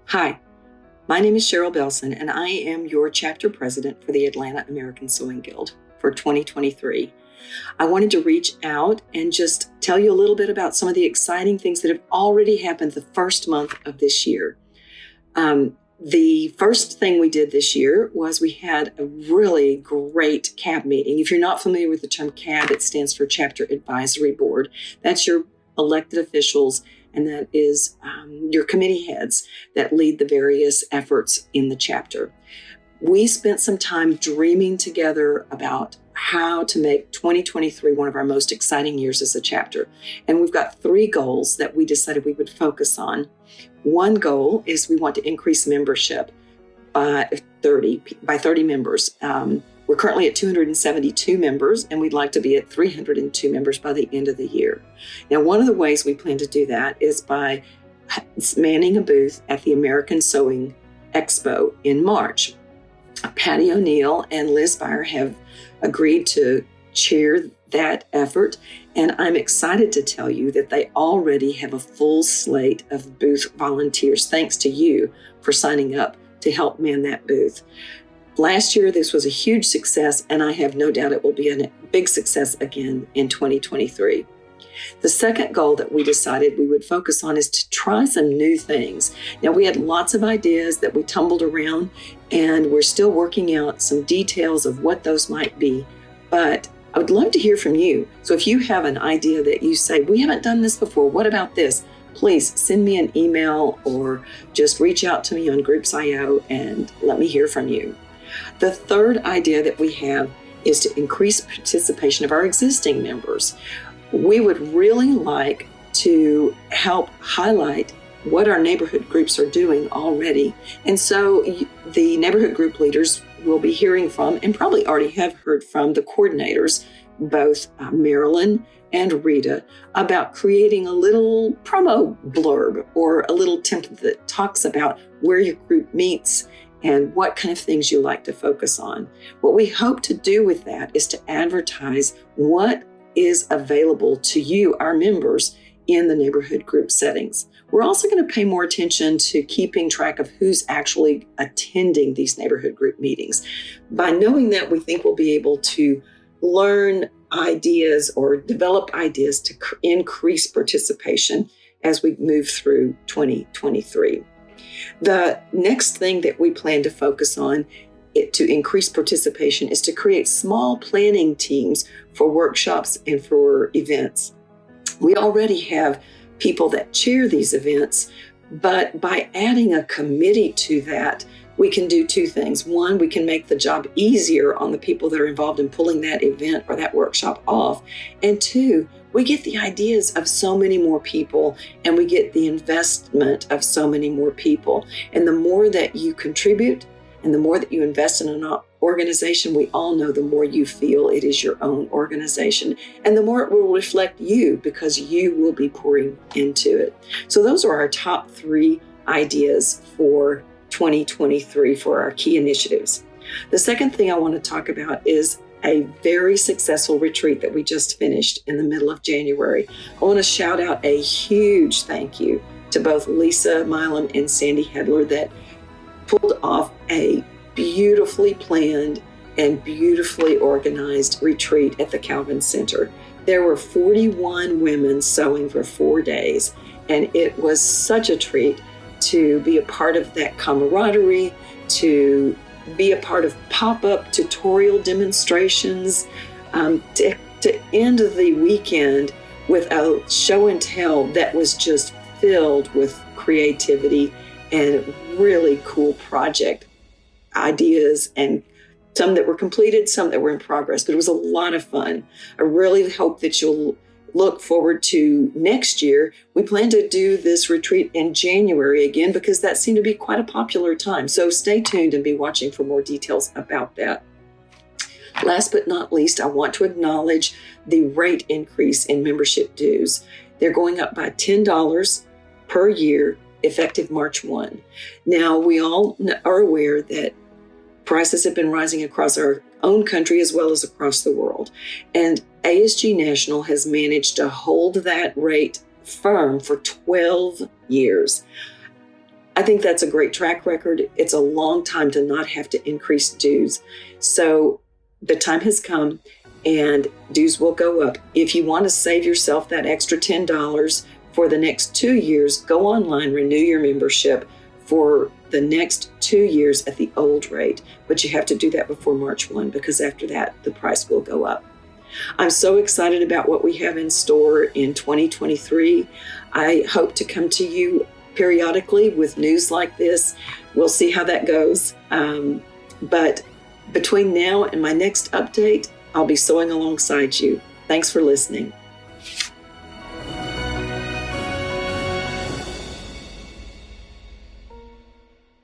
Hi, my name is Cheryl Belson, and I am your chapter president for the Atlanta American Sewing Guild for 2023. I wanted to reach out and just tell you a little bit about some of the exciting things that have already happened the first month of this year. The first thing we did this year was we had a really great CAB meeting. If you're not familiar with the term CAB, it stands for Chapter Advisory Board. That's your elected officials, and that is your committee heads that lead the various efforts in the chapter. We spent some time dreaming together about how to make 2023 one of our most exciting years as a chapter. And we've got 3 goals that we decided we would focus on. One goal is we want to increase membership by 30 members. We're currently at 272 members, and we'd like to be at 302 members by the end of the year. Now, one of the ways we plan to do that is by manning a booth at the American Sewing Expo in March. Patty O'Neill and Liz Byer have agreed to chair that effort, and I'm excited to tell you that they already have a full slate of booth volunteers, thanks to you for signing up to help man that booth. Last year, this was a huge success, and I have no doubt it will be a big success again in 2023. The second goal that we decided we would focus on is to try some new things. Now, we had lots of ideas that we tumbled around, and we're still working out some details of what those might be, but I would love to hear from you. So if you have an idea that you say, we haven't done this before, what about this? Please send me an email or just reach out to me on Groups.io and let me hear from you. The third idea that we have is to increase participation of our existing members. We would really like to help highlight what our neighborhood groups are doing already. And so the neighborhood group leaders will be hearing from, and probably already have heard from, the coordinators, both Marilyn and Rita, about creating a little promo blurb or a little template that talks about where your group meets and what kind of things you like to focus on. What we hope to do with that is to advertise what is available to you, our members, in the neighborhood group settings. We're also going to pay more attention to keeping track of who's actually attending these neighborhood group meetings. By knowing that, we think we'll be able to learn ideas or develop ideas to increase participation as we move through 2023. The next thing that we plan to focus on to increase participation is to create small planning teams for workshops and for events. We already have people that chair these events, but by adding a committee to that, we can do 2 things. One, we can make the job easier on the people that are involved in pulling that event or that workshop off. And 2, we get the ideas of so many more people, and we get the investment of so many more people. And the more that you contribute and the more that you invest in an organization, we all know the more you feel it is your own organization, and the more it will reflect you because you will be pouring into it. So those are our top 3 ideas for 2023 for our key initiatives. The second thing I want to talk about is a very successful retreat that we just finished in the middle of January. I want to shout out a huge thank you to both Lisa Milam and Sandy Hedler that pulled off a beautifully planned and beautifully organized retreat at the Calvin Center. There were 41 women sewing for 4 days, and it was such a treat to be a part of that camaraderie, to be a part of pop-up tutorial demonstrations, to end the weekend with a show and tell that was just filled with creativity and really cool project ideas, and some that were completed, some that were in progress, but it was a lot of fun. I really hope that you'll look forward to next year. We plan to do this retreat in January again because that seemed to be quite a popular time. So stay tuned and be watching for more details about that. Last but not least, I want to acknowledge the rate increase in membership dues. They're going up by $10 per year, effective March 1. Now, we all are aware that prices have been rising across our own country as well as across the world. And ASG National has managed to hold that rate firm for 12 years. I think that's a great track record. It's a long time to not have to increase dues. So the time has come and dues will go up. If you want to save yourself that extra $10 for the next 2 years, go online, renew your membership for the next 2 years at the old rate. But you have to do that before March 1 because after that, the price will go up. I'm so excited about what we have in store in 2023. I hope to come to you periodically with news like this. We'll see how that goes. But between now and my next update, I'll be sewing alongside you. Thanks for listening.